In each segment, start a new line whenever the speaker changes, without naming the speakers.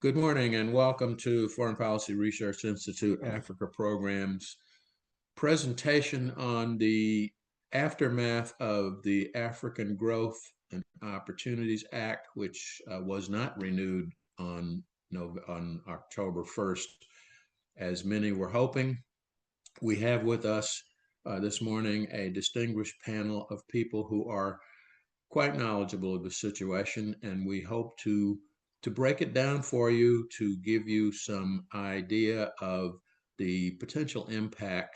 Good morning and welcome to Foreign Policy Research Institute Africa Program's presentation on the aftermath of the African Growth and Opportunities Act, which was not renewed on October 1st, as many were hoping. We have with us this morning a distinguished panel of people who are quite knowledgeable of the situation, and we hope to break it down for you, to give you some idea of the potential impact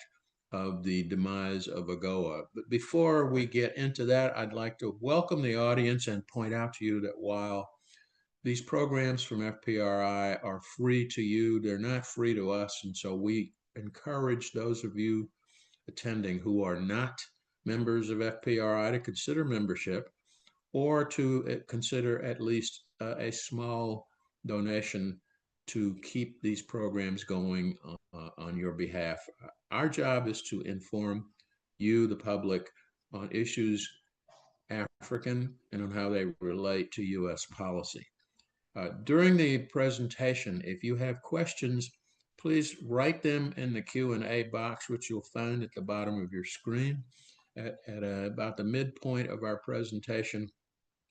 of the demise of AGOA. But before we get into that, I'd like to welcome the audience and point out to you that while these programs from FPRI are free to you, they're not free to us, and so we encourage those of you attending who are not members of FPRI to consider membership, or to consider at least a small donation to keep these programs going on your behalf. Our job is to inform you, the public, on issues African and on how they relate to U.S. policy. During the presentation, if you have questions, please write them in the Q&A box, which you'll find at the bottom of your screen. At about the midpoint of our presentation,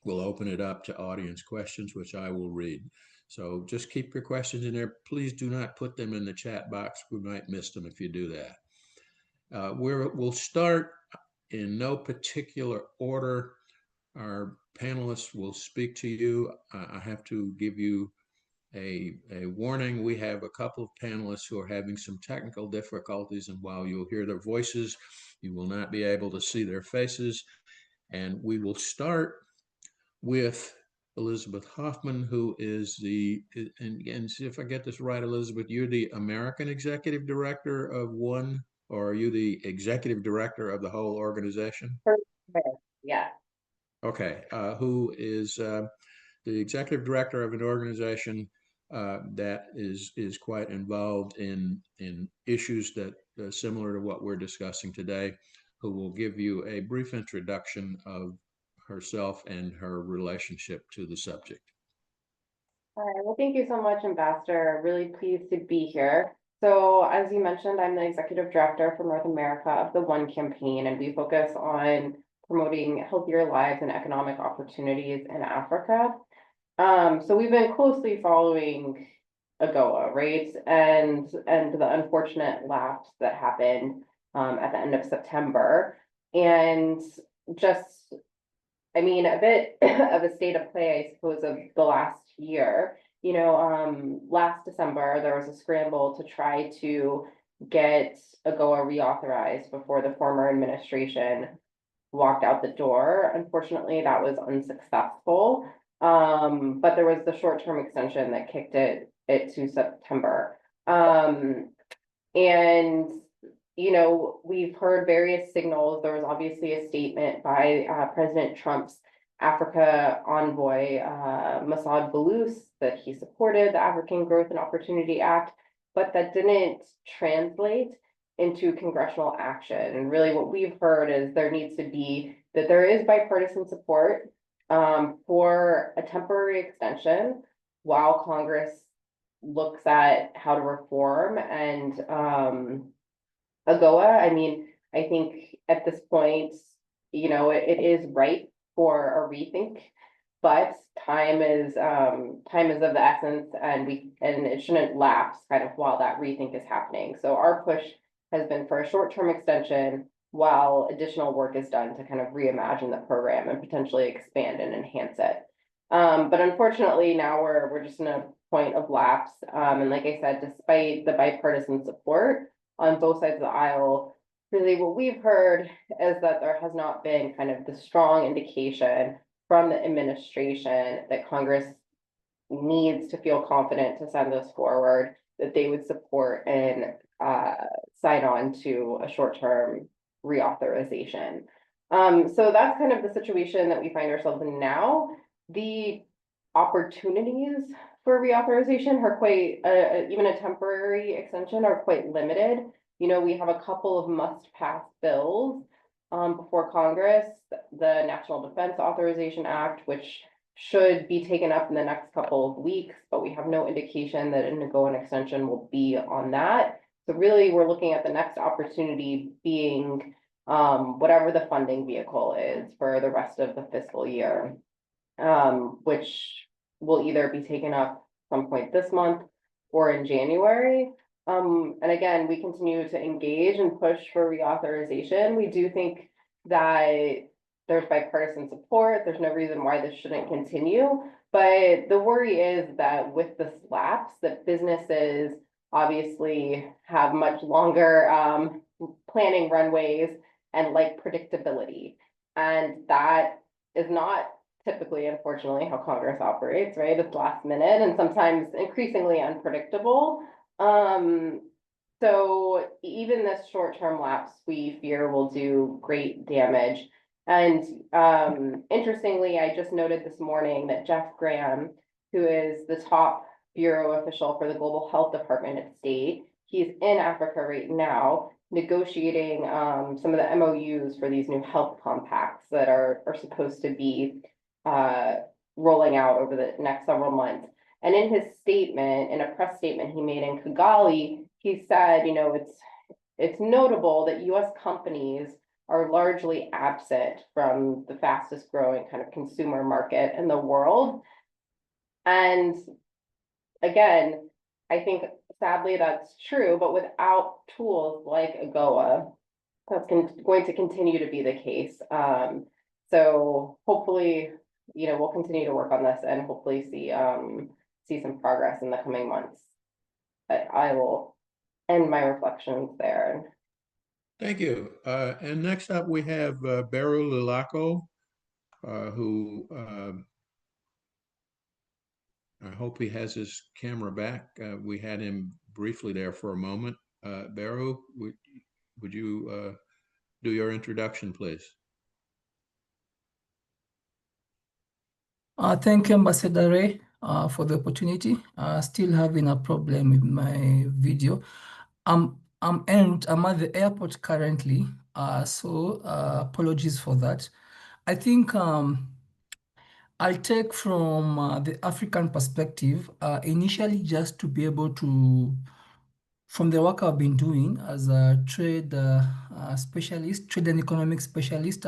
we'll open it up to audience questions, which I will read. So just keep your questions in there. Please do not put them in the chat box. We might miss them if you do that. We'll start in no particular order. Our panelists will speak to you. I have to give you a warning. We have a couple of panelists who are having some technical difficulties, and while you'll hear their voices, you will not be able to see their faces. And we will start with Elizabeth Hoffman, who is and see if I get this right, Elizabeth, you're the American Executive Director of one, or are you the Executive Director of the whole organization?
Yeah.
Okay, who is the Executive Director of an organization that is quite involved in issues that similar to what we're discussing today, who will give you a brief introduction of herself and her relationship to the subject.
All right. Well, thank you so much, Ambassador. Really pleased to be here. So as you mentioned, I'm the Executive Director for North America of the One Campaign, and we focus on promoting healthier lives and economic opportunities in Africa. So we've been closely following AGOA, right? And the unfortunate lapse that happened at the end of September. And just, I mean, a bit of a state of play, I suppose, of the last year. You know, last December, there was a scramble to try to get AGOA reauthorized before the former administration walked out the door. Unfortunately, that was unsuccessful. But there was the short-term extension that kicked it to September. And you know, we've heard various signals. There was obviously a statement by President Trump's Africa envoy, Masad Boulos, that he supported the African Growth and Opportunity Act, but that didn't translate into congressional action. And really what we've heard is there needs to be, that there is bipartisan support for a temporary extension while Congress looks at how to reform. And AGOA, I mean, I think at this point, you know, it is ripe for a rethink, but time is of the essence, and it shouldn't lapse kind of while that rethink is happening. So our push has been for a short-term extension while additional work is done to kind of reimagine the program and potentially expand and enhance it. But unfortunately, now we're just in a point of lapse. And like I said, despite the bipartisan support on both sides of the aisle, really what we've heard is that there has not been kind of the strong indication from the administration that Congress needs to feel confident to send this forward, that they would support and sign on to a short-term reauthorization. So that's kind of the situation that we find ourselves in now. The opportunities for reauthorization are quite, even a temporary extension, are quite limited. You know, we have a couple of must-pass bills before Congress, the National Defense Authorization Act, which should be taken up in the next couple of weeks, but we have no indication that an AGOA extension will be on that. So really, we're looking at the next opportunity being whatever the funding vehicle is for the rest of the fiscal year, which will either be taken up some point this month or in January. And again, we continue to engage and push for reauthorization. We do think that there's bipartisan support. There's no reason why this shouldn't continue. But the worry is that with the lapse, that businesses obviously have much longer planning runways and like predictability. And that is not typically, unfortunately, how Congress operates, right? It's last minute and sometimes increasingly unpredictable. So even this short-term lapse, we fear will do great damage. And interestingly, I just noted this morning that Jeff Graham, who is the top bureau official for the Global Health Department at State, he's in Africa right now negotiating some of the MOUs for these new health compacts that are supposed to be rolling out over the next several months. And in his statement, in a press statement he made in Kigali, he said, you know, it's notable that US companies are largely absent from the fastest growing kind of consumer market in the world. And again, I think sadly that's true, but without tools like AGOA, that's going to continue to be the case. So hopefully, you know, we'll continue to work on this and hopefully see some progress in the coming months. But I will end my reflections there.
Thank you. And next up, we have Beru Lilako, who I hope he has his camera back. We had him briefly there for a moment. Beru, would you do your introduction, please?
Thank you, Ambassador Ray, for the opportunity. Still having a problem with my video. I'm at the airport currently, so apologies for that. I think I'll take from the African perspective, initially just to be able to, from the work I've been doing as a trade specialist, trade and economic specialist,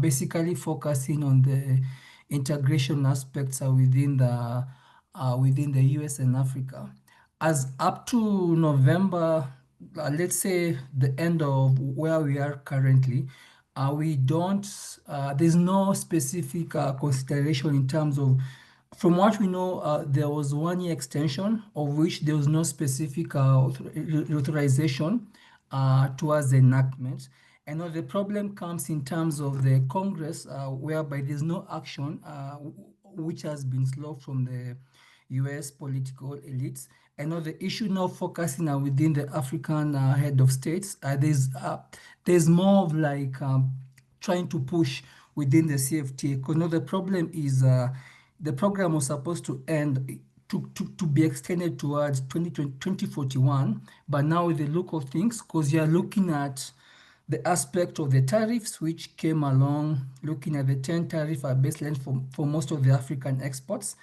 basically focusing on the integration aspects within the US and Africa. As up to November, let's say the end of where we are currently, we don't, there's no specific consideration in terms of, from what we know, there was 1 year extension of which there was no specific authorization towards the enactment. And now the problem comes in terms of the Congress, whereby there's no action, which has been slow from the US political elites. And now the issue now focusing within the African head of states, there's more of like trying to push within the CFTA. Because now the problem is the program was supposed to end to be extended towards 2041, but now with the look of things, because you're looking at the aspect of the tariffs which came along, looking at the 10 tariff baseline for most of the African exports.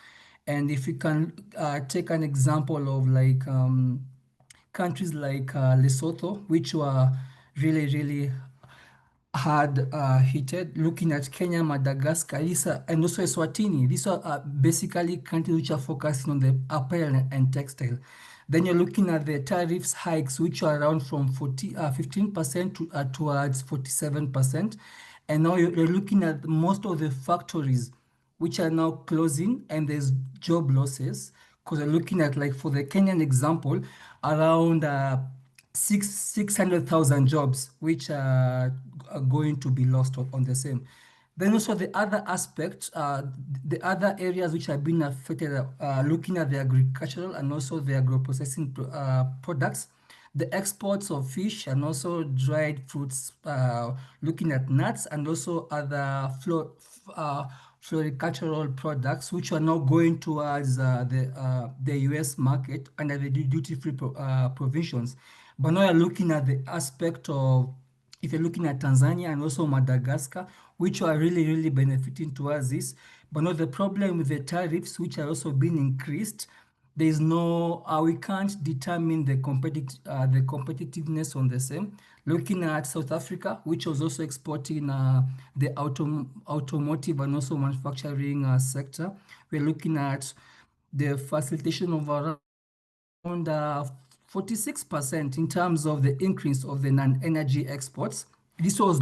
And if you can take an example of like countries like Lesotho, which were really, really hard hit, looking at Kenya, Madagascar, and also Eswatini. These are basically countries which are focusing on the apparel and textile. Then you're looking at the tariffs hikes, which are around from 15% to towards 47%. And now you're looking at most of the factories which are now closing, and there's job losses. Because you're looking at, like for the Kenyan example, around 600,000 jobs, which are going to be lost on the same. Then also the other aspect, the other areas which have been affected, looking at the agricultural and also the agro-processing products, the exports of fish and also dried fruits, looking at nuts and also other floricultural products, which are now going towards the US market under the duty-free provisions. But now you're looking at the aspect of, if you're looking at Tanzania and also Madagascar, which are really, really benefiting towards this, But not the problem with the tariffs, which are also being increased. There is no, we can't determine the competitiveness on the same. Looking at South Africa, which was also exporting the automotive and also manufacturing sector, we're looking at the facilitation of around 46% in terms of the increase of the non-energy exports. This was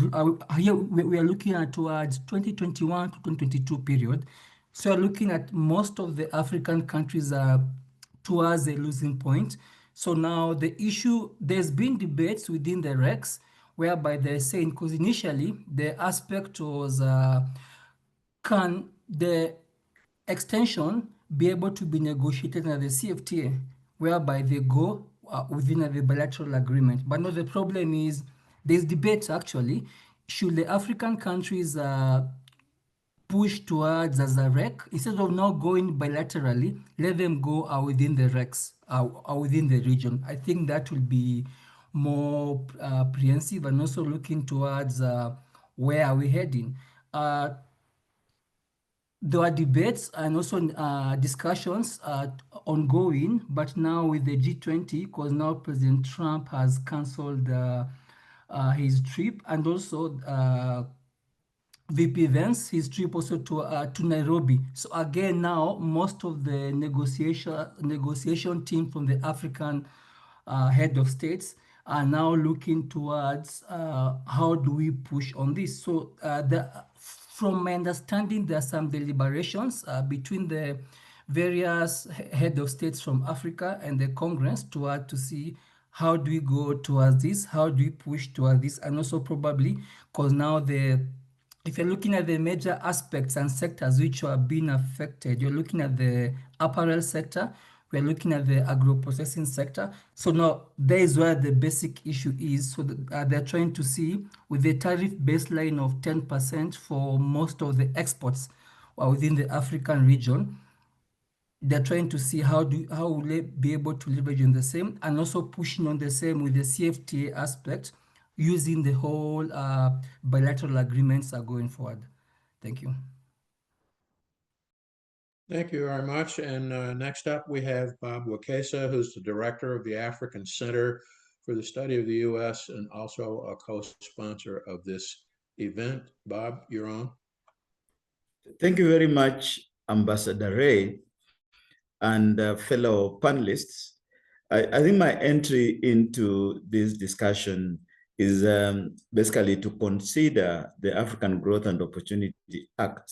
here we are looking at towards 2021 to 2022 period. So we're looking at most of the African countries towards a losing point. So now the issue, there's been debates within the REX whereby they're saying, because initially the aspect was can the extension be able to be negotiated under the CFTA, whereby they go within the bilateral agreement. But no, the problem is there's debate actually. Should the African countries push towards as a REC instead of now going bilaterally? Let them go within the RECs, within the region. I think that will be more prehensive and also looking towards where are we heading. There are debates and also discussions ongoing, but now with the G20, because now President Trump has cancelled his trip, and also VP Vance, his trip also to Nairobi. So again, now most of the negotiation team from the African head of states are now looking towards how do we push on this. So from my understanding, there are some deliberations between the various head of states from Africa and the Congress to see how do we go towards this, how do we push towards this, and also probably because now if you're looking at the major aspects and sectors which are being affected, you're looking at the apparel sector, we're looking at the agro-processing sector. So now there is where the basic issue is. So they're trying to see with the tariff baseline of 10% for most of the exports within the African region, they're trying to see how will they be able to leverage on the same and also pushing on the same with the CFTA aspect using the whole bilateral agreements are going forward. Thank you.
Thank you very much. And next up, we have Bob Wakesa, who's the director of the African Center for the Study of the U.S. and also a co-sponsor of this event. Bob, you're on.
Thank you very much, Ambassador Ray and fellow panelists. I think my entry into this discussion is basically to consider the African Growth and Opportunity Act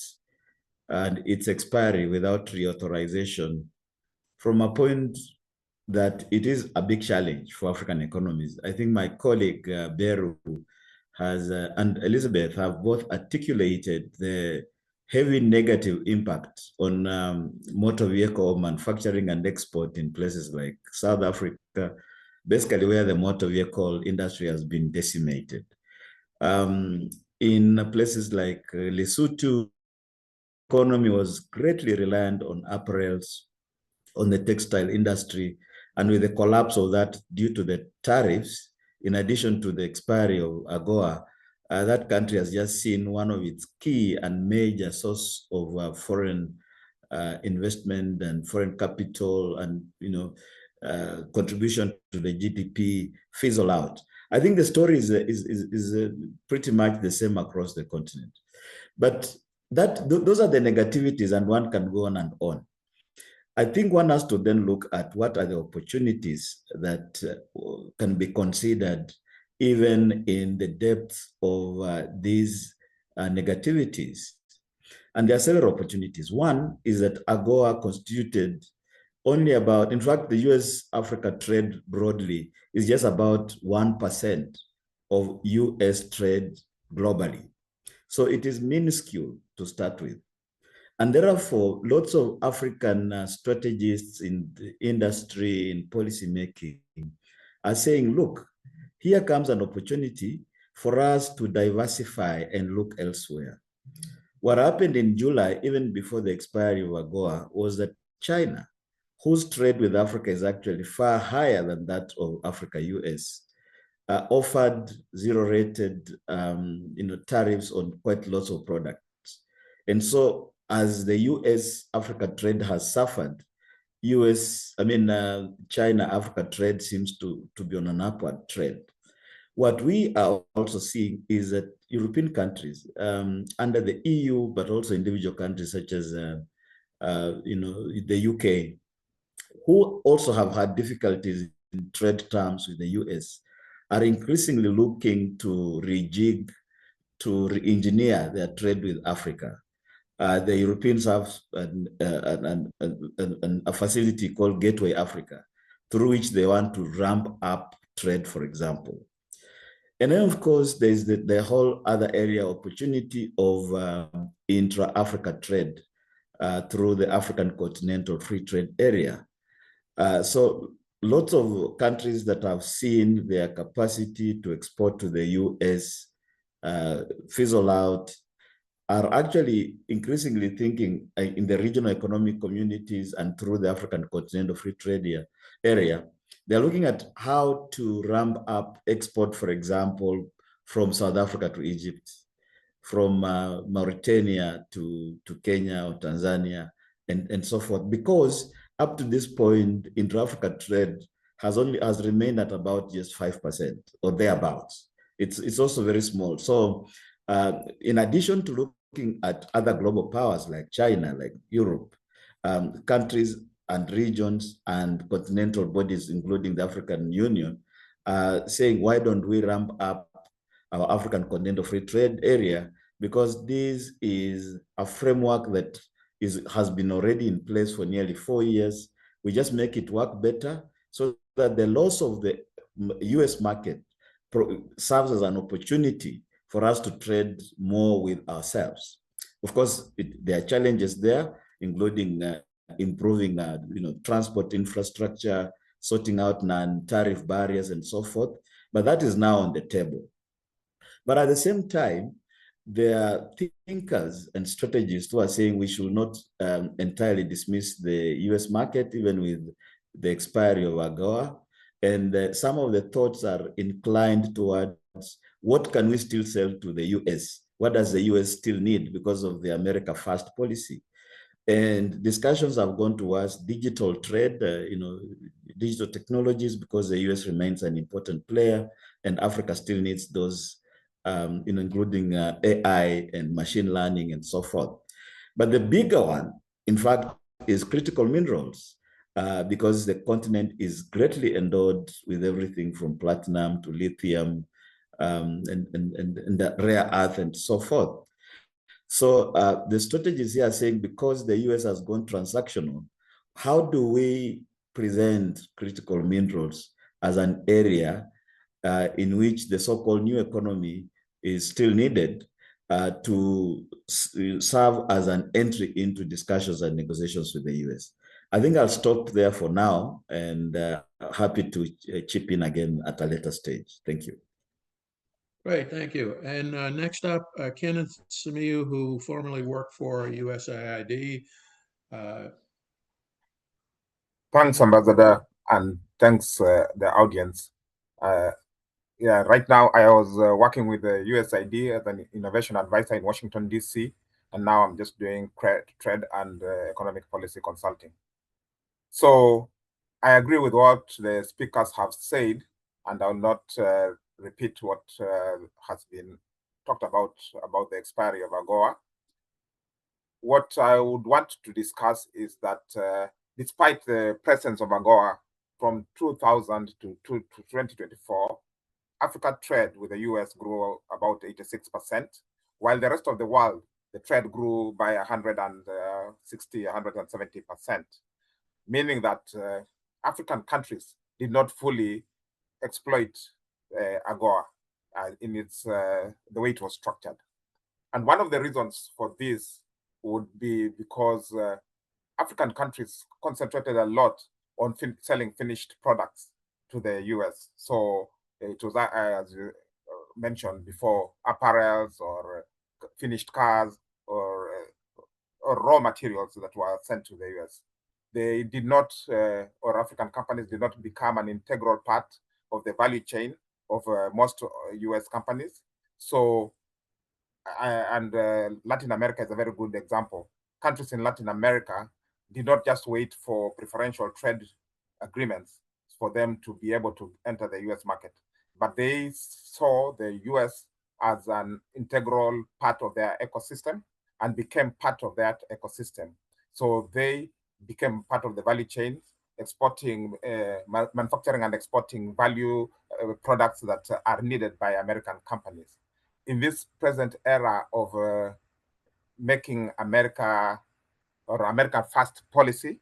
and its expiry without reauthorization from a point that it is a big challenge for African economies. I think my colleague Beru and Elizabeth have both articulated the heavy negative impact on motor vehicle manufacturing and export in places like South Africa, basically where the motor vehicle industry has been decimated. In places like Lesotho, economy was greatly reliant on apparels, on the textile industry, and with the collapse of that due to the tariffs, in addition to the expiry of AGOA, that country has just seen one of its key and major source of foreign investment and foreign capital and contribution to the GDP fizzle out. I think the story is pretty much the same across the continent. But those are the negativities, and one can go on and on. I think one has to then look at what are the opportunities that can be considered even in the depth of these negativities. And there are several opportunities. One is that AGOA constituted only about, in fact, the US-Africa trade broadly is just about 1% of US trade globally. So it is minuscule to start with. And therefore, lots of African strategists in the industry, in policymaking, are saying, look, here comes an opportunity for us to diversify and look elsewhere. What happened in July, even before the expiry of AGOA, was that China, whose trade with Africa is actually far higher than that of Africa-US, offered zero-rated tariffs on quite lots of products. And so as the US-Africa trade has suffered, China-Africa trade seems to be on an upward trend. What we are also seeing is that European countries under the EU, but also individual countries such as the UK, who also have had difficulties in trade terms with the US, are increasingly looking to rejig, to re-engineer their trade with Africa. The Europeans have a facility called Gateway Africa, through which they want to ramp up trade, for example. And then, of course, there's the whole other area opportunity of intra-Africa trade through the African Continental Free Trade Area. So lots of countries that have seen their capacity to export to the US fizzle out are actually increasingly thinking in the regional economic communities and through the African Continental Free Trade Area. They're looking at how to ramp up export, for example, from South Africa to Egypt, from Mauritania to Kenya or Tanzania, and so forth. Because up to this point, intra-Africa trade has remained at about just 5% or thereabouts. It's also very small. So in addition to looking at other global powers like China, like Europe, countries and regions and continental bodies, including the African Union, saying, why don't we ramp up our African Continental Free Trade Area? Because this is a framework that has been already in place for nearly 4 years. We just make it work better so that the loss of the US market serves as an opportunity for us to trade more with ourselves. Of course, there are challenges there, including improving transport infrastructure, sorting out non-tariff barriers and so forth, but that is now on the table. But at the same time, there are thinkers and strategists who are saying we should not entirely dismiss the US market, even with the expiry of AGOA. And some of the thoughts are inclined towards what can we still sell to the US? What does the US still need because of the America First policy? And discussions have gone towards digital trade, digital technologies, because the US remains an important player and Africa still needs those, including AI and machine learning and so forth. But the bigger one, in fact, is critical minerals, because the continent is greatly endowed with everything from platinum to lithium and the rare earth and so forth. So the strategies here are saying, because the US has gone transactional, how do we present critical minerals as an area in which the so-called new economy is still needed to serve as an entry into discussions and negotiations with the US? I think I'll stop there for now, and happy to chip in again at a later stage. Thank you.
Great, thank you. And next up, Kenneth Simiyu, who formerly worked for USAID.
Thanks, Ambassador, and thanks the audience. Yeah, right now I was working with the USAID as an innovation advisor in Washington, DC, and now I'm just doing trade and economic policy consulting. So I agree with what the speakers have said, and I'll not repeat what has been talked about the expiry of AGOA. What I would want to discuss is that despite the presence of AGOA from 2000 to 2024, Africa trade with the US grew about 86%, while the rest of the world, the trade grew by 160, 170%, meaning that African countries did not fully exploit AGOA in its the way it was structured. And one of the reasons for this would be because African countries concentrated a lot on selling finished products to the US. So it was, as you mentioned before, apparels or finished cars or raw materials that were sent to the US. They did not, or African companies did not become an integral part of the value chain of most US companies. So, and Latin America is a very good example. countries in Latin America did not just wait for preferential trade agreements for them to be able to enter the US market, but they saw the US as an integral part of their ecosystem and became part of that ecosystem. So they became part of the value chain, exporting, manufacturing and exporting value products that are needed by American companies. In this present era of making America or America first policy,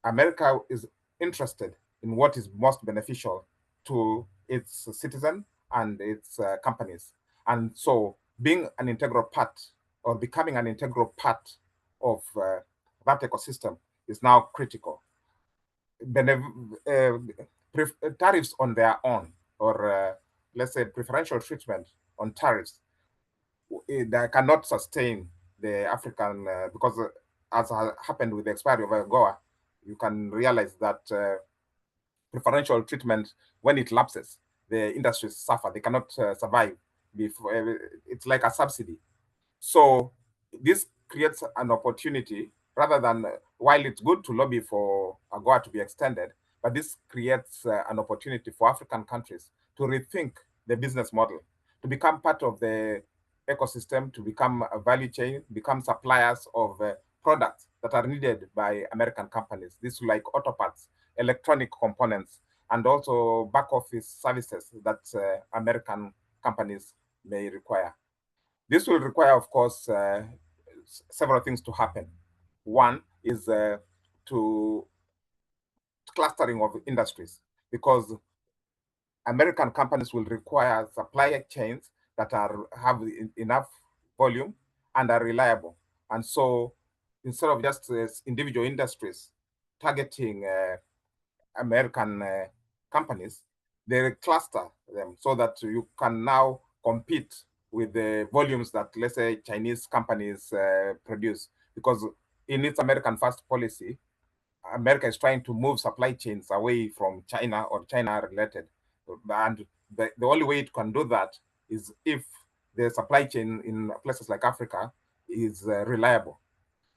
America is interested in what is most beneficial to its citizens and its companies. And so being an integral part or becoming an integral part of that ecosystem is now critical. Tariffs on their own, or let's say preferential treatment on tariffs, that cannot sustain the African, because as happened with the expiry of AGOA, you can realize that preferential treatment, when it lapses, the industries suffer. They cannot survive. Before, it's like a subsidy. So this creates an opportunity, rather than, while it's good to lobby for AGOA to be extended, but this creates an opportunity for African countries to rethink the business model, to become part of the ecosystem, to become a value chain, become suppliers of products that are needed by American companies. This is like auto parts, electronic components, and also back office services that American companies may require. This will require, of course, several things to happen. One is to clustering of industries, because American companies will require supply chains that have enough volume and are reliable. And so instead of just individual industries targeting American companies, they cluster them so that you can now compete with the volumes that, let's say, Chinese companies produce. Because in its American first policy, America is trying to move supply chains away from China or China related. And the only way it can do that is if the supply chain in places like Africa is reliable.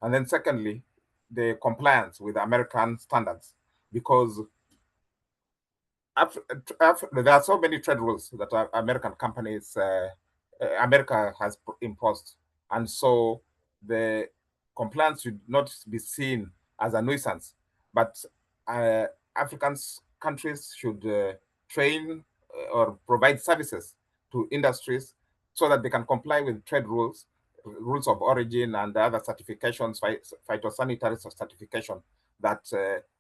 And then secondly, the compliance with American standards, because there are so many trade rules that American companies, America has imposed. And so the compliance should not be seen as a nuisance, but African countries should train or provide services to industries so that they can comply with trade rules, rules of origin, and other certifications, phytosanitary certification that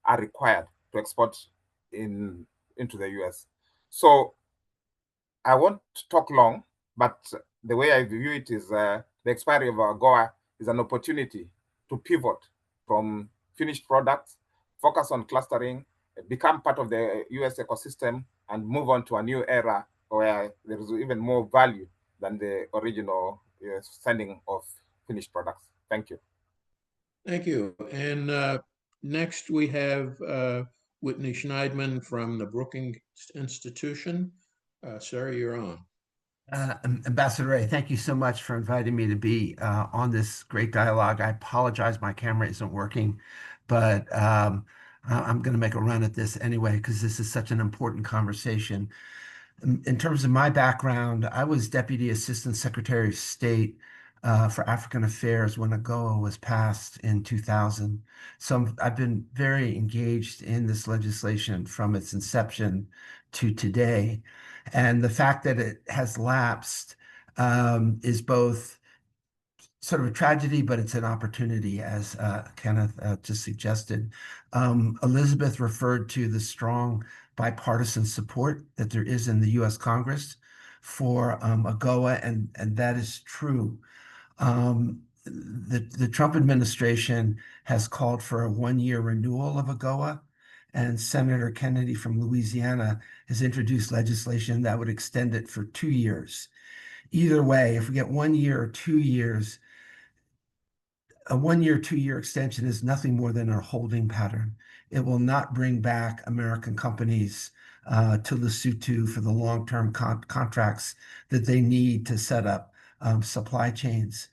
are required to export into the US. So I won't talk long, but the way I view it is the expiry of AGOA is an opportunity to pivot from finished products, focus on clustering, become part of the US ecosystem, and move on to a new era where there is even more value than the original sending of finished products. Thank you.
Thank you. And next we have Whitney Schneidman from the Brookings Institution. Sir, you're on.
Ambassador Ray, thank you so much for inviting me to be on this great dialogue. I apologize, my camera isn't working, but I'm going to make a run at this anyway, because this is such an important conversation. In terms of my background, I was Deputy Assistant Secretary of State for African Affairs when AGOA was passed in 2000. So I've been very engaged in this legislation from its inception to today. And the fact that it has lapsed is both sort of a tragedy, but it's an opportunity, as Kenneth just suggested. Elizabeth referred to the strong bipartisan support that there is in the US Congress for AGOA, and that is true. The Trump administration has called for a one-year renewal of AGOA, and Senator Kennedy from Louisiana has introduced legislation that would extend it for 2 years. Either way, if we get 1 year or 2 years, a 1 year, 2 year extension is nothing more than a holding pattern. It will not bring back American companies to Lesotho for the long-term contracts that they need to set up supply chains.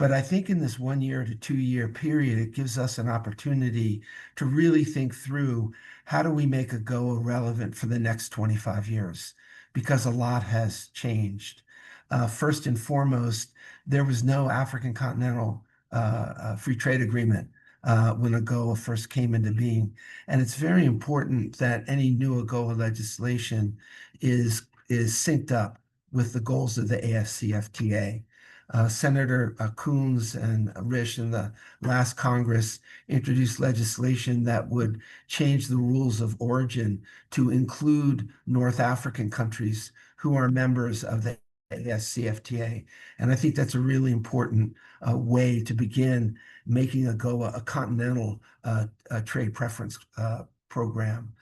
But I think in this 1 year to 2 year period, it gives us an opportunity to really think through how do we make AGOA relevant for the next 25 years? Because a lot has changed. First and foremost, there was no African Continental Free Trade Agreement when AGOA first came into being. And it's very important that any new AGOA legislation is synced up with the goals of the AFCFTA. Senator Coons and Risch in the last Congress introduced legislation that would change the rules of origin to include North African countries who are members of the AFCFTA. And I think that's a really important way to begin making AGOA a continental trade preference program.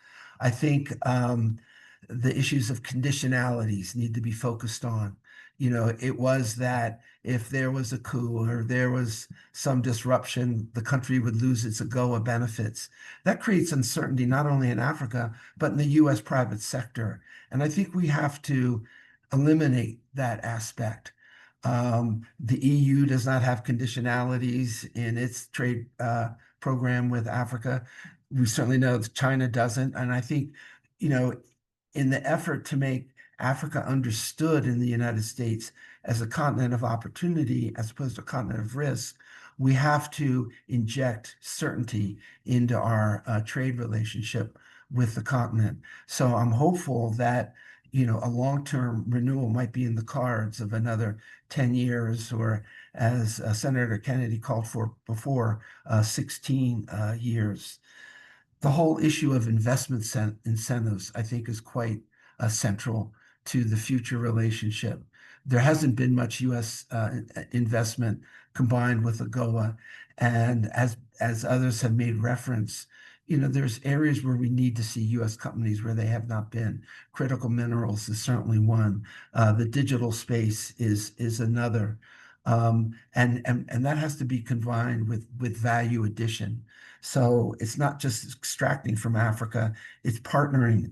I think the issues of conditionalities need to be focused on. You know, it was that if there was a coup or there was some disruption, the country would lose its AGOA benefits. That creates uncertainty not only in Africa, but in the US private sector. And I think we have to eliminate that aspect. The EU does not have conditionalities in its trade program with Africa. We certainly know that China doesn't. And I think, you know, in the effort to make Africa understood in the United States as a continent of opportunity as opposed to a continent of risk, we have to inject certainty into our trade relationship with the continent. So I'm hopeful that, you know, a long-term renewal might be in the cards of another 10 years, or as Senator Kennedy called for before, 16 years. The whole issue of investment incentives, I think, is quite central to the future relationship. There hasn't been much U.S. Investment combined with AGOA, and as others have made reference, you know, there's areas where we need to see U.S. companies where they have not been. Critical minerals is certainly one. The digital space is another, and that has to be combined with value addition. So it's not just extracting from Africa; it's partnering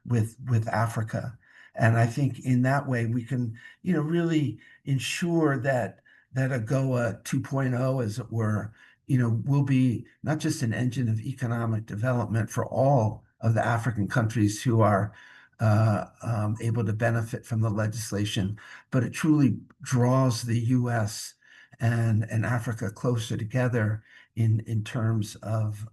with Africa. And I think in that way we can, you know, really ensure that AGOA 2.0, as it were, you know, will be not just an engine of economic development for all of the African countries who are able to benefit from the legislation, but it truly draws the U.S. and Africa closer together in terms of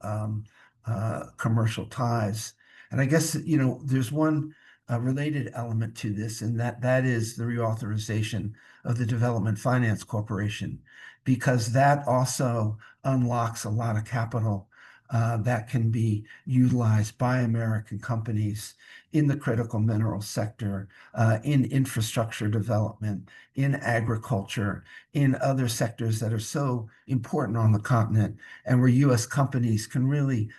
commercial ties. And I guess, you know, there's one related element to this, and that is the reauthorization of the Development Finance Corporation, because that also unlocks a lot of capital that can be utilized by American companies in the critical mineral sector, in infrastructure development, in agriculture, in other sectors that are so important on the continent, and where U.S. companies can really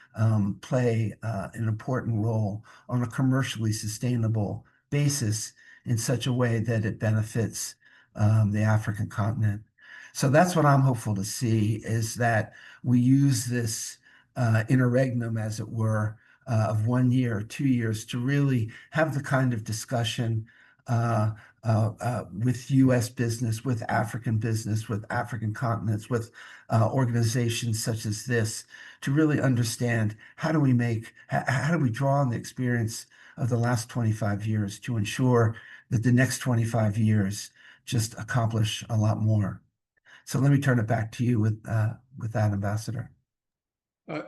play an important role on a commercially sustainable basis in such a way that it benefits the African continent. So that's what I'm hopeful to see, is that we use this interregnum, as it were, of 1 year or 2 years to really have the kind of discussion with U.S. business, with African continents, with organizations such as this, to really understand how do we draw on the experience of the last 25 years to ensure that the next 25 years just accomplish a lot more. So let me turn it back to you with that, Ambassador.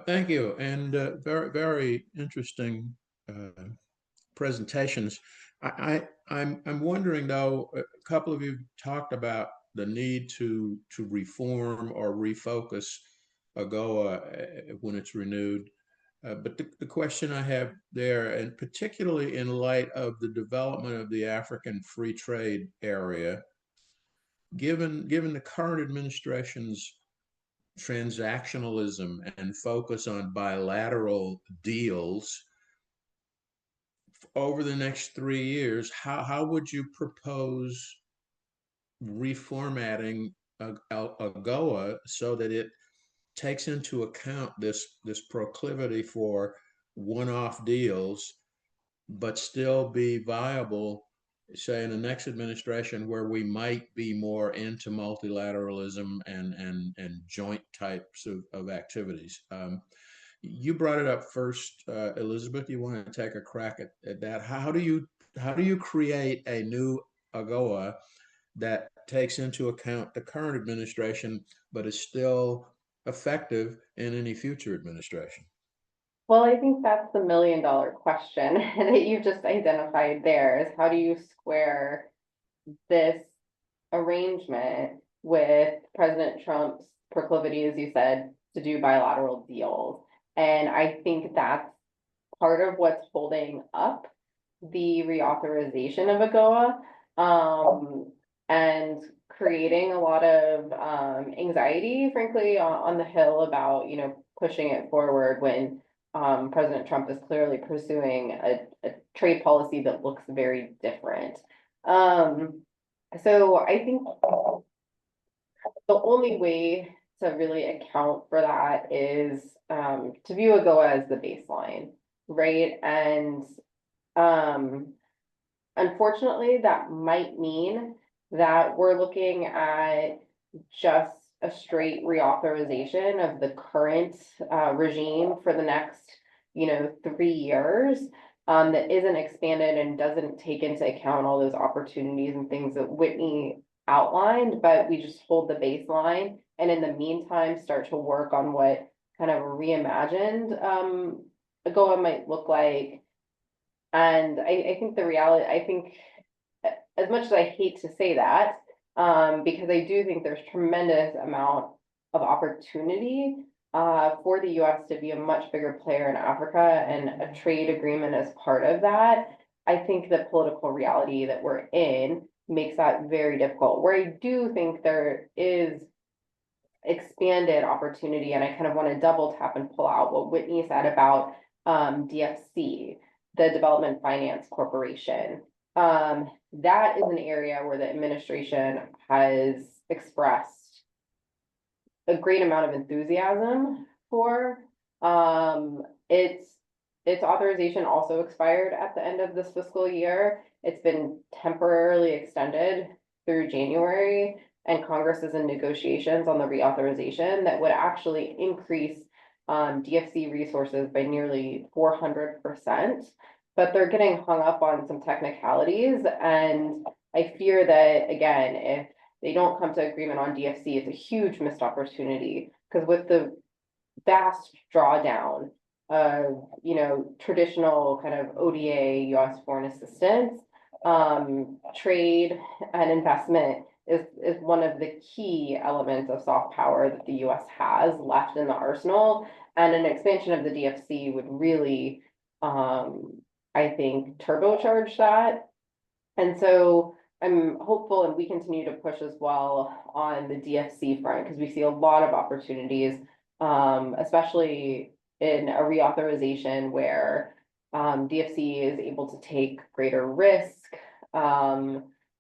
Thank you, and very, very interesting presentations. I'm wondering though, a couple of you talked about the need to reform or refocus AGOA when it's renewed. But the question I have there, and particularly in light of the development of the African free trade area, given the current administration's transactionalism and focus on bilateral deals over the next 3 years, how would you propose reformatting AGOA so that it takes into account this proclivity for one-off deals, but still be viable say in the next administration where we might be more into multilateralism and joint types of activities. You brought it up first, Elizabeth. You want to take a crack at that? How do you create a new AGOA that takes into account the current administration, but is still effective in any future administration?
Well, I think that's the $1,000,000 question that you just identified there, is how do you square this arrangement with President Trump's proclivity, as you said, to do bilateral deals. And I think that's part of what's holding up the reauthorization of AGOA, and creating a lot of anxiety, frankly, on the Hill about, pushing it forward when President Trump is clearly pursuing a trade policy that looks very different. So I think the only way to really account for that is to view AGOA as the baseline, right? And unfortunately, that might mean that we're looking at just a straight reauthorization of the current regime for the next, 3 years. That isn't expanded and doesn't take into account all those opportunities and things that Whitney outlined, but we just hold the baseline and in the meantime start to work on what kind of reimagined AGOA might look like. And I think the reality, as much as I hate to say that, because I do think there's tremendous amount of opportunity for the US to be a much bigger player in Africa, and a trade agreement as part of that. I think the political reality that we're in makes that very difficult. Where I do think there is expanded opportunity, and I kind of want to double tap and pull out what Whitney said about DFC, the Development Finance Corporation. That is an area where the administration has expressed a great amount of enthusiasm for. Its authorization also expired at the end of this fiscal year. It's been temporarily extended through January, and Congress is in negotiations on the reauthorization that would actually increase DFC resources by nearly 400%. But they're getting hung up on some technicalities, and I fear that, again, if they don't come to agreement on DFC, it's a huge missed opportunity, because with the vast drawdown of, traditional kind of ODA US foreign assistance, trade and investment is one of the key elements of soft power that the US has left in the arsenal, and an expansion of the DFC would really, I think, turbocharge that. And so I'm hopeful, and we continue to push as well on the DFC front, because we see a lot of opportunities, especially in a reauthorization where DFC is able to take greater risk,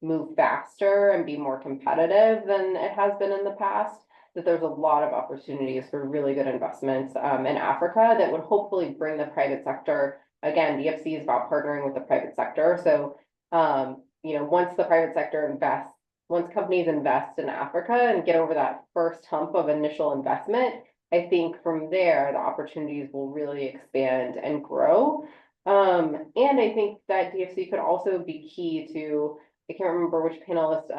move faster, and be more competitive than it has been in the past. That there's a lot of opportunities for really good investments in Africa that would hopefully bring the private sector. Again, DFC is about partnering with the private sector. So, once the private sector invests, once companies invest in Africa and get over that first hump of initial investment, I think from there, the opportunities will really expand and grow. And I think that DFC could also be key to, I can't remember which panelist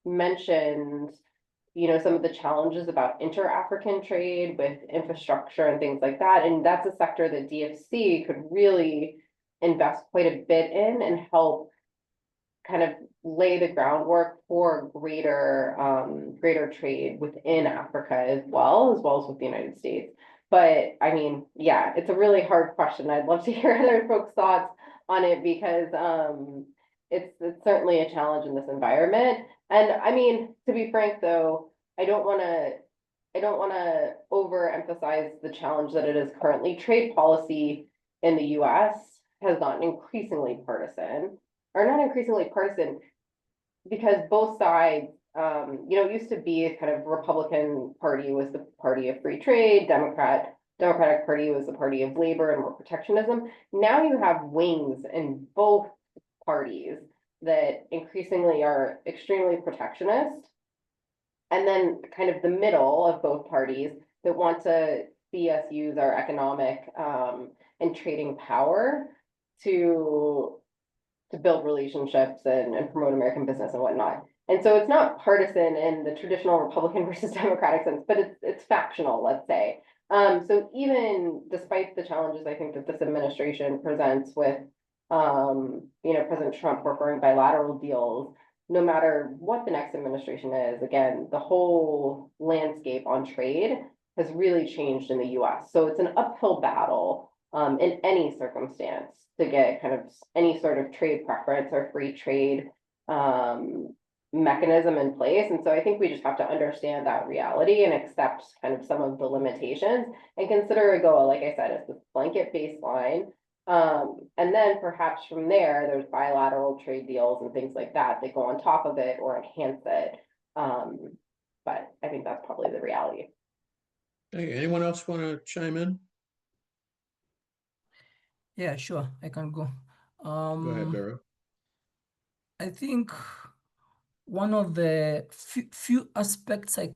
mentioned, some of the challenges about inter-African trade with infrastructure and things like that. And that's a sector that DFC could really invest quite a bit in and help kind of lay the groundwork for greater trade within Africa as well as with the United States. But I mean, yeah, it's a really hard question. I'd love to hear other folks' thoughts on it, because it's certainly a challenge in this environment. And I mean, to be frank, though, I don't want to overemphasize the challenge that it is currently. Trade policy in the US has gotten increasingly partisan, or not increasingly partisan, because both sides, it used to be kind of Republican Party was the party of free trade, Democratic Party was the party of labor and more protectionism. Now you have wings in both parties that increasingly are extremely protectionist. And then kind of the middle of both parties that want to see us use our economic and trading power to build relationships and promote American business and whatnot. And so it's not partisan in the traditional Republican versus Democratic sense, but it's factional, let's say. So even despite the challenges I think that this administration presents with, President Trump preferring bilateral deals, no matter what the next administration is, again, the whole landscape on trade has really changed in the US. So it's an uphill battle in any circumstance to get kind of any sort of trade preference or free trade mechanism in place. And so I think we just have to understand that reality and accept kind of some of the limitations and consider AGOA, like I said, as the blanket baseline. And then perhaps from there, there's bilateral trade deals and things like that that go on top of it or enhance it. But I think that's probably the reality.
Hey, anyone else want to chime in?
Yeah, sure, I can go.
Go ahead, Vera.
I think one of the few aspects I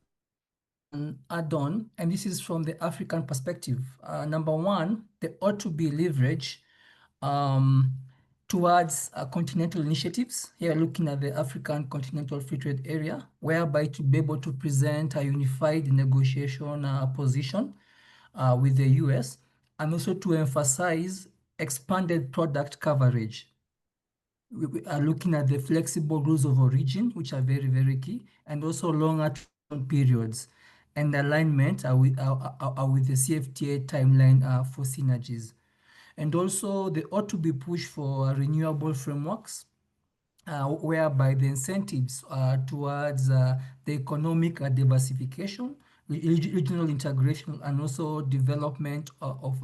can add on, and this is from the African perspective. Number one, there ought to be leverage towards continental initiatives. Here, looking at the African Continental Free Trade Area, whereby to be able to present a unified negotiation position with the US, and also to emphasize expanded product coverage. We are looking at the flexible rules of origin, which are very, very key, and also longer periods and alignment with the CFTA timeline for synergies. And also, they ought to be pushed for renewable frameworks, whereby the incentives towards the economic diversification, regional integration, and also development of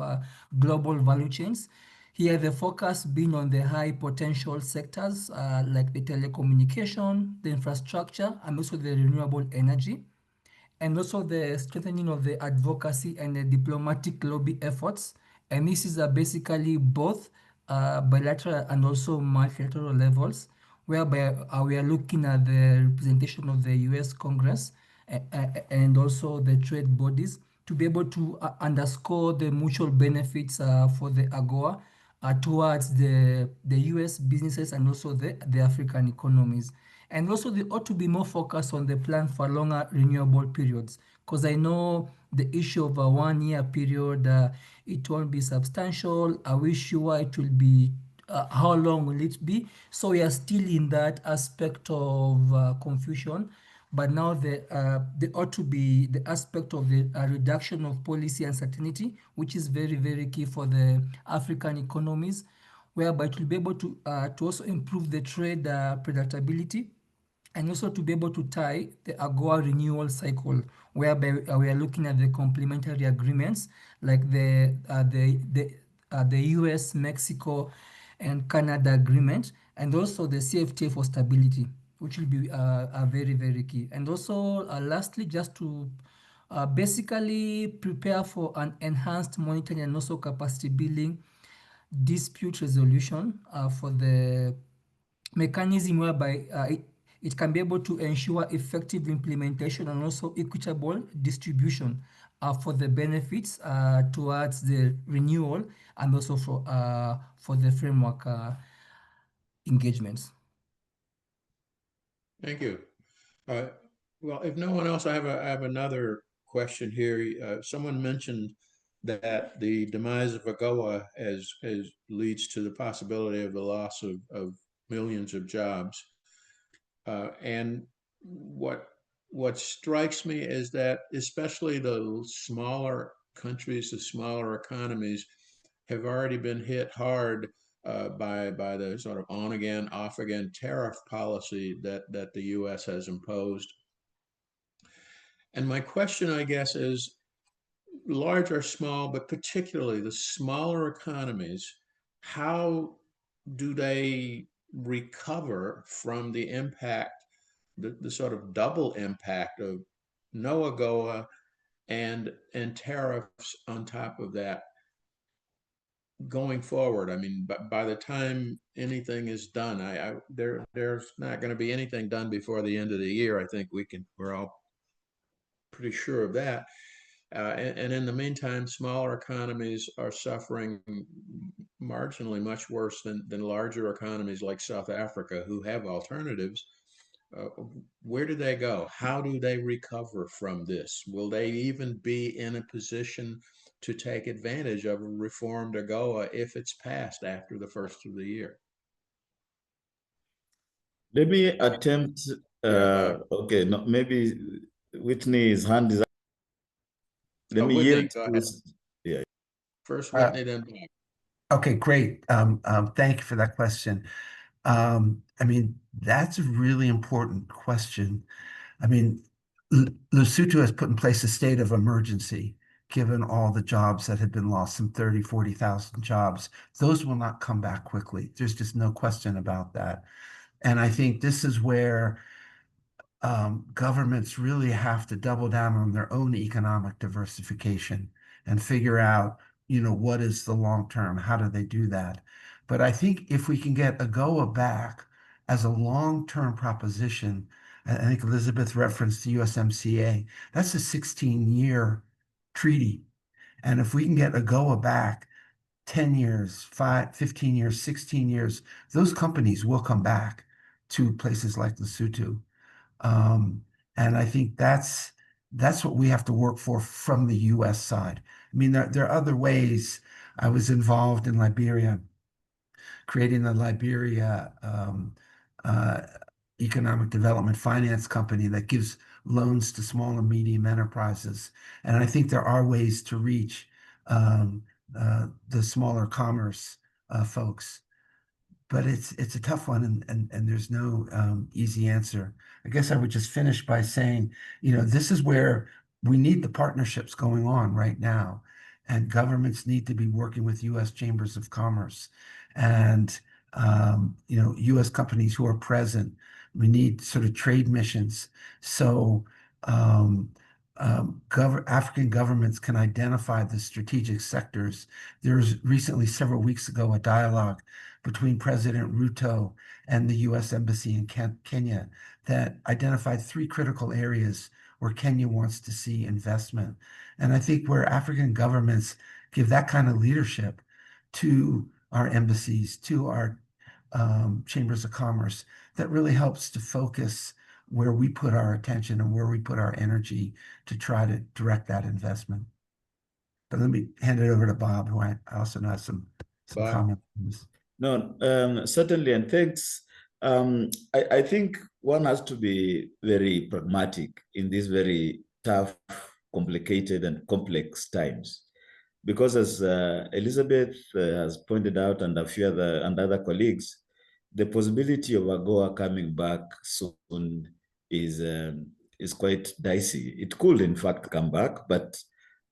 global value chains. Here, the focus being on the high potential sectors like the telecommunication, the infrastructure, and also the renewable energy, and also the strengthening of the advocacy and the diplomatic lobby efforts. And this is basically both bilateral and also multilateral levels, whereby we are looking at the representation of the US Congress and also the trade bodies to be able to underscore the mutual benefits for the AGOA towards the US businesses and also the African economies. And also they ought to be more focused on the plan for longer renewable periods, because I know the issue of a 1 year period, it won't be substantial. Are we sure it will be, how long will it be? So we are still in that aspect of confusion. But now there ought to be the aspect of the reduction of policy uncertainty, which is very, very key for the African economies, whereby it will be able to also improve the trade predictability, and also to be able to tie the AGOA renewal cycle, whereby we are looking at the complementary agreements like the US, Mexico, and Canada agreement, and also the CFTA for stability, which will be very, very key. And also, lastly, just to basically prepare for an enhanced monitoring and also capacity building dispute resolution for the mechanism whereby it can be able to ensure effective implementation and also equitable distribution for the benefits towards the renewal and also for the framework engagements.
Thank you. Well, if no one else, I have another question here. Someone mentioned that the demise of AGOA as leads to the possibility of the loss of millions of jobs. And what strikes me is that especially the smaller countries, the smaller economies, have already been hit hard by the sort of on again, off again tariff policy that the U.S. has imposed. And my question, I guess, is large or small, but particularly the smaller economies, how do they recover from the impact, the sort of double impact of no AGOA and tariffs on top of that? going forward, I mean, by the time anything is done, there's not going to be anything done before the end of the year. I think we're all pretty sure of that. And in the meantime, smaller economies are suffering marginally much worse than larger economies like South Africa, who have alternatives. Where do they go? How do they recover from this? Will they even be in a position to take advantage of a reformed AGOA if it's passed after the first of the year?
Let me attempt. Okay, no, maybe Whitney's hand is up. Let me
Whitney,
yield
go
to
ahead.
Yeah.
First Whitney, then Bob.
Okay, great. Thank you for that question. I mean, that's a really important question. I mean, Lesotho has put in place a state of emergency, given all the jobs that have been lost, some 30, 40,000 jobs. Those will not come back quickly. There's just no question about that. And I think this is where governments really have to double down on their own economic diversification and figure out, what is the long term? How do they do that? But I think if we can get AGOA back as a long-term proposition, I think Elizabeth referenced the USMCA, that's a 16-year treaty. And if we can get AGOA back 10 years, 15 years, 16 years, those companies will come back to places like Lesotho. And I think that's what we have to work for from the US side. I mean, there are other ways. I was involved in Liberia, creating the Liberia Economic Development Finance Company that gives loans to small and medium enterprises. And I think there are ways to reach the smaller commerce folks. But it's a tough one, and there's no easy answer. I guess I would just finish by saying, this is where we need the partnerships going on right now, and governments need to be working with U.S. chambers of commerce, and U.S. companies who are present. We need sort of trade missions, so African governments can identify the strategic sectors. There was recently, several weeks ago, a dialogue between President Ruto and the U.S. Embassy in Kenya that identified 3 critical areas where Kenya wants to see investment. And I think where African governments give that kind of leadership to our embassies, to our chambers of commerce, that really helps to focus where we put our attention and where we put our energy to try to direct that investment. But let me hand it over to Bob, who I also know has some comments on this.
No, certainly, and thanks. I think one has to be very pragmatic in these very tough, complicated, and complex times, because as Elizabeth has pointed out, and a few other colleagues, the possibility of AGOA coming back soon is quite dicey. It could, in fact, come back, but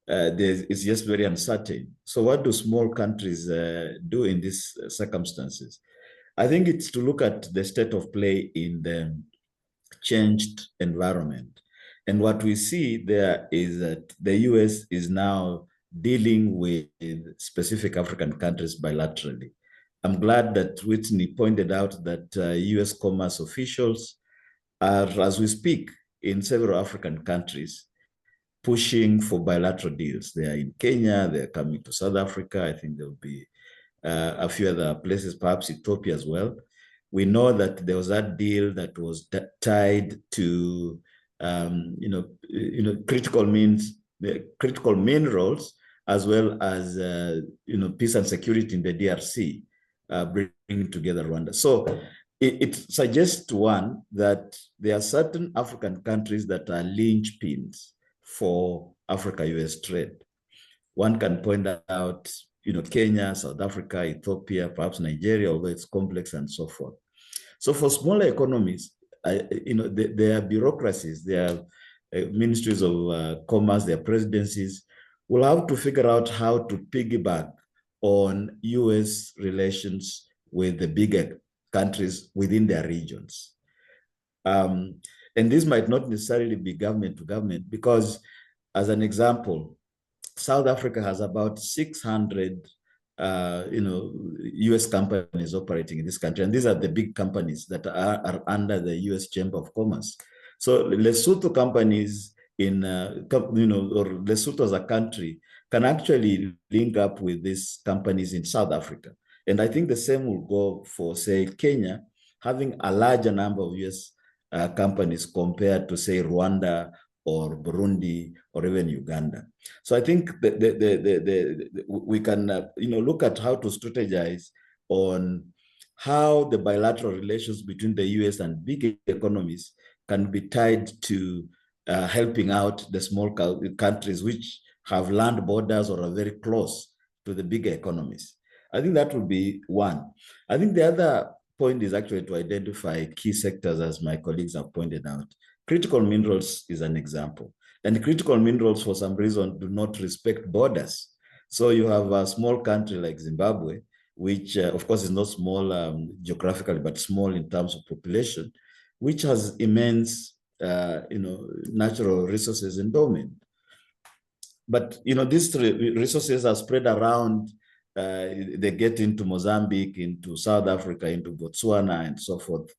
it's just very uncertain. So what do small countries do in these circumstances? I think it's to look at the state of play in the changed environment. And what we see there is that the US is now dealing with specific African countries bilaterally. I'm glad that Whitney pointed out that US commerce officials are, as we speak, in several African countries, pushing for bilateral deals. They are in Kenya, they're coming to South Africa. I think there'll be a few other places, perhaps Ethiopia as well. We know that there was that deal that was tied to, critical minerals, as well as, peace and security in the DRC, bringing together Rwanda. So it suggests, one, that there are certain African countries that are linchpins for Africa-US trade. One can point out, Kenya, South Africa, Ethiopia, perhaps Nigeria, although it's complex and so forth. So for smaller economies, there are bureaucracies, there are ministries of commerce, there are presidencies, will have to figure out how to piggyback on US relations with the bigger countries within their regions. And this might not necessarily be government to government, because as an example, South Africa has about 600 US companies operating in this country. And these are the big companies that are under the US Chamber of Commerce. So Lesotho companies or Lesotho as a country can actually link up with these companies in South Africa. And I think the same will go for, say, Kenya, having a larger number of US companies compared to, say, Rwanda or Burundi or even Uganda. So I think we can look at how to strategize on how the bilateral relations between the US and big economies can be tied to helping out the small countries which have land borders or are very close to the bigger economies. I think that would be one. I think the other point is actually to identify key sectors, as my colleagues have pointed out. Critical minerals is an example. And critical minerals, for some reason, do not respect borders. So you have a small country like Zimbabwe, which, of course, is not small geographically, but small in terms of population, which has immense, natural resources endowment. But, these resources are spread around. They get into Mozambique, into South Africa, into Botswana, and so forth.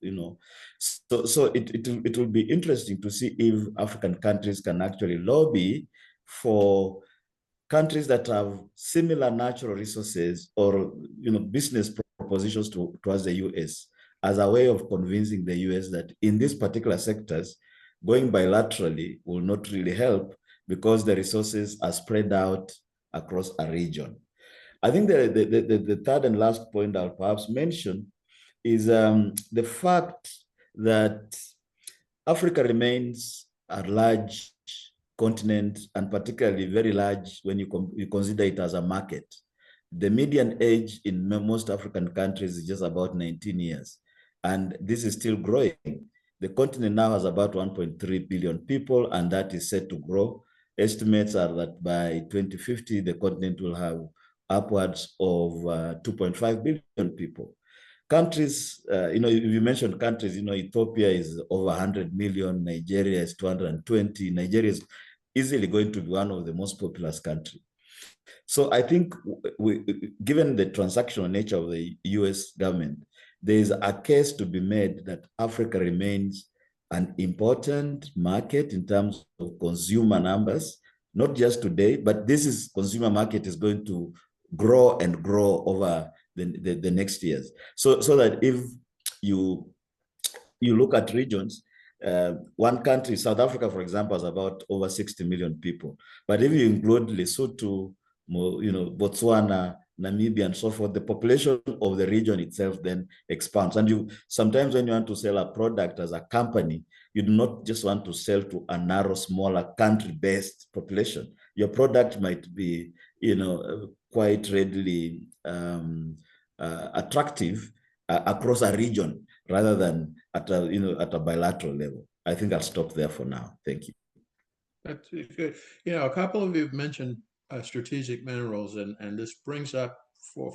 So it will be interesting to see if African countries can actually lobby for countries that have similar natural resources or business propositions towards the US as a way of convincing the US that in these particular sectors, going bilaterally will not really help because the resources are spread out across a region. I think the third and last point I'll perhaps mention is the fact that Africa remains a large continent, and particularly very large when you consider it as a market. The median age in most African countries is just about 19 years, and this is still growing. The continent now has about 1.3 billion people, and that is set to grow. Estimates are that by 2050, the continent will have upwards of 2.5 billion people. Countries, you mentioned countries, Ethiopia is over 100 million, Nigeria is 220. Nigeria is easily going to be one of the most populous countries. So I think given the transactional nature of the US government, there is a case to be made that Africa remains an important market in terms of consumer numbers, not just today, but this consumer market is going to grow and grow over the next years. So that if you look at regions, one country, South Africa, for example, has about over 60 million people. But if you include Lesotho, Botswana, Namibia, and so forth, the population of the region itself then expands. And sometimes when you want to sell a product as a company, you do not just want to sell to a narrow, smaller country-based population. Your product might be, quite readily attractive across a region rather than at a bilateral level. I think I'll stop there for now. Thank you.
That's good. A couple of you have mentioned strategic minerals, and this brings up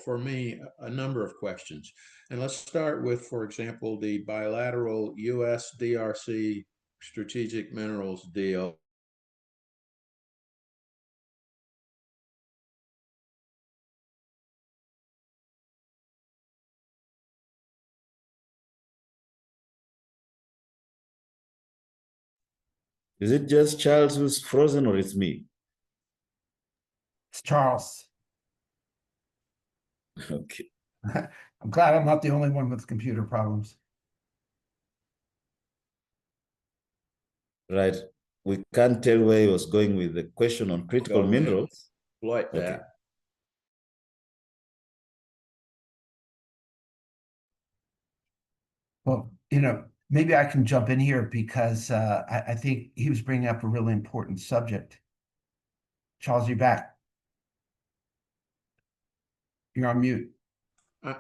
for me a number of questions. And let's start with, for example, the bilateral US DRC strategic minerals deal.
Is it just Charles who's frozen, or it's me?
It's Charles.
Okay.
I'm glad I'm not the only one with computer problems.
Right. We can't tell where he was going with the question on critical minerals.
Like that.
Okay.
Well, maybe I can jump in here because I think he was bringing up a really important subject. Charles, you're back. You're on mute.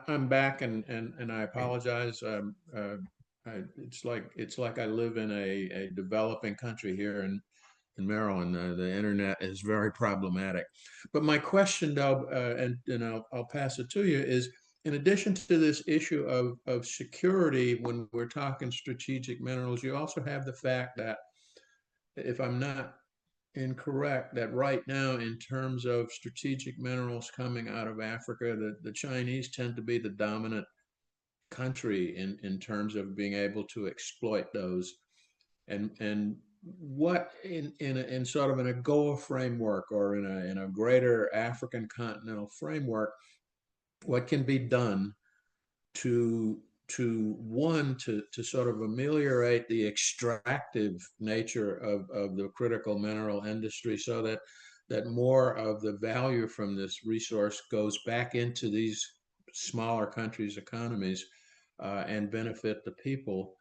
I'm back, and I apologize. It's like I live in a developing country here in Maryland. The internet is very problematic. But my question, though, and I'll pass it to you, is in addition to this issue of security, when we're talking strategic minerals, you also have the fact that, if I'm not incorrect that right now, in terms of strategic minerals coming out of Africa, the Chinese tend to be the dominant country in terms of being able to exploit those. And what in sort of an AGOA framework, or in a greater African continental framework, what can be done to to sort of ameliorate the extractive nature of the critical mineral industry, so that more of the value from this resource goes back into these smaller countries' economies, and benefit the people,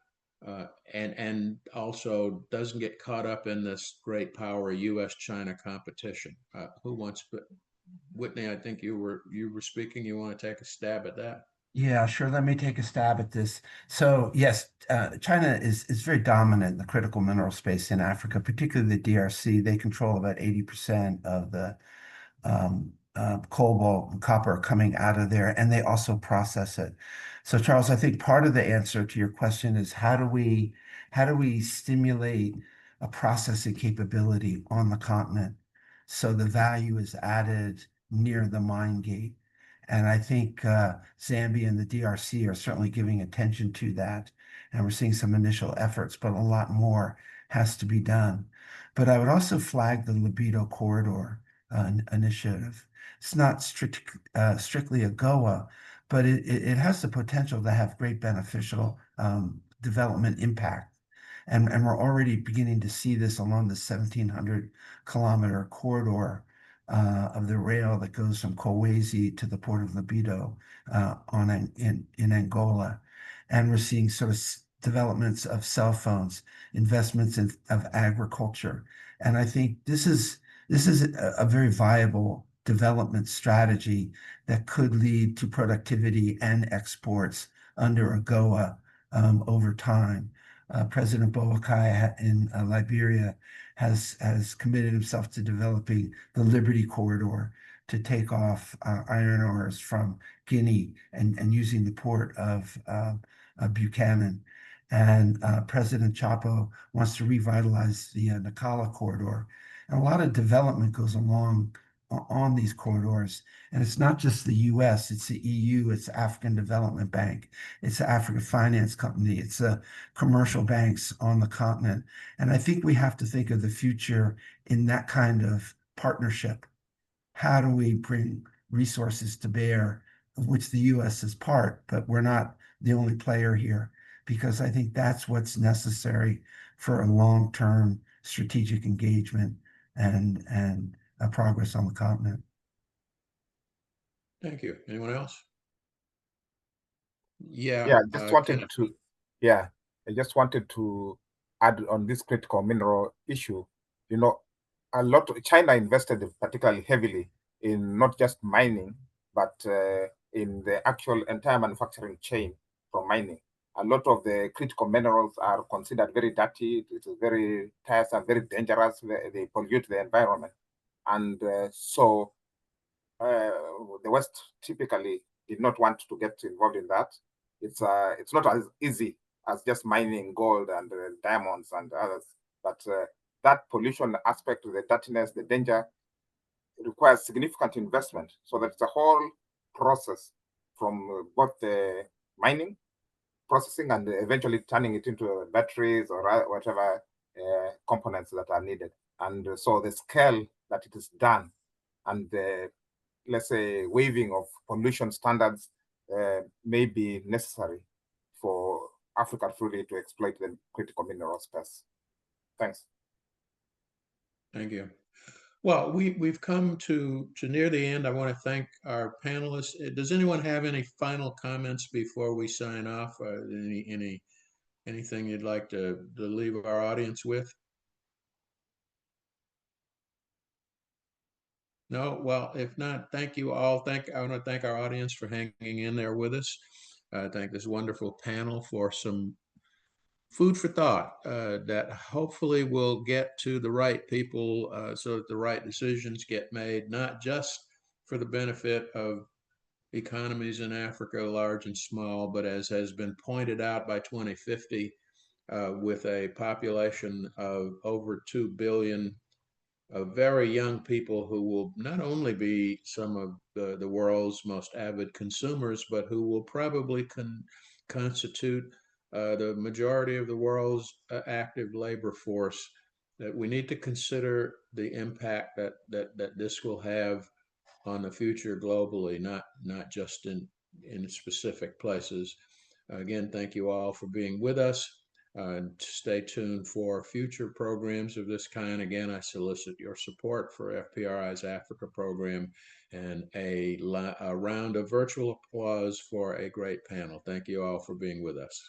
and also doesn't get caught up in this great power U.S.-China competition. Who wants? Whitney, I think you were speaking. You want to take a stab at that?
Yeah, sure. Let me take a stab at this. So yes, China is very dominant in the critical mineral space in Africa, particularly the DRC. They control about 80% of the cobalt and copper coming out of there, and they also process it. So Charles, I think part of the answer to your question is how do we stimulate a processing capability on the continent so the value is added near the mine gate? And I think Zambia and the DRC are certainly giving attention to that. And we're seeing some initial efforts, but a lot more has to be done. But I would also flag the Libido Corridor initiative. It's not strictly AGOA, but it has the potential to have great beneficial development impact. And we're already beginning to see this along the 1,700-kilometer corridor of the rail that goes from Kolwezi to the port of Libido in Angola. And we're seeing sort of developments of cell phones, investments of agriculture. And I think this is a very viable development strategy that could lead to productivity and exports under AGOA over time. President Boakai in Liberia has committed himself to developing the Liberty Corridor to take off iron ores from Guinea and using the port of Buchanan. And President Chapo wants to revitalize the Nacala Corridor. And a lot of development goes along on these corridors. And it's not just the US, it's the EU, it's the African Development Bank, it's the African Finance Company, it's the commercial banks on the continent. And I think we have to think of the future in that kind of partnership. How do we bring resources to bear, of which the US is part, but we're not the only player here, because I think that's what's necessary for a long-term strategic engagement and progress on the continent.
Thank you. Anyone else? Yeah.
Yeah, I just wanted to add on this critical mineral issue. You know, China invested particularly heavily in not just mining, but in the actual entire manufacturing chain from mining. A lot of the critical minerals are considered very dirty. It is very tiresome, very dangerous. They pollute the environment. And so the West typically did not want to get involved in that. It's not as easy as just mining gold and diamonds and others. But that pollution aspect, the dirtiness, the danger, requires significant investment. So that's a whole process from both the mining, processing, and eventually turning it into batteries or whatever components that are needed. And so the scale that it is done and the, let's say, waiving of pollution standards may be necessary for Africa truly to exploit the critical mineral space. Thanks.
Thank you. Well, we've come to near the end. I want to thank our panelists. Does anyone have any final comments before we sign off? Anything you'd like to leave our audience with? No? Well, if not, thank you all. I want to thank our audience for hanging in there with us. I thank this wonderful panel for some food for thought that hopefully will get to the right people so that the right decisions get made, not just for the benefit of economies in Africa, large and small, but as has been pointed out, by 2050, with a population of over 2 billion very young people who will not only be some of the world's most avid consumers, but who will probably constitute the majority of the world's active labor force. That we need to consider the impact that this will have on the future globally, not just in specific places. Again, thank you all for being with us. Stay tuned for future programs of this kind. Again, I solicit your support for FPRI's Africa program, and a round of virtual applause for a great panel. Thank you all for being with us.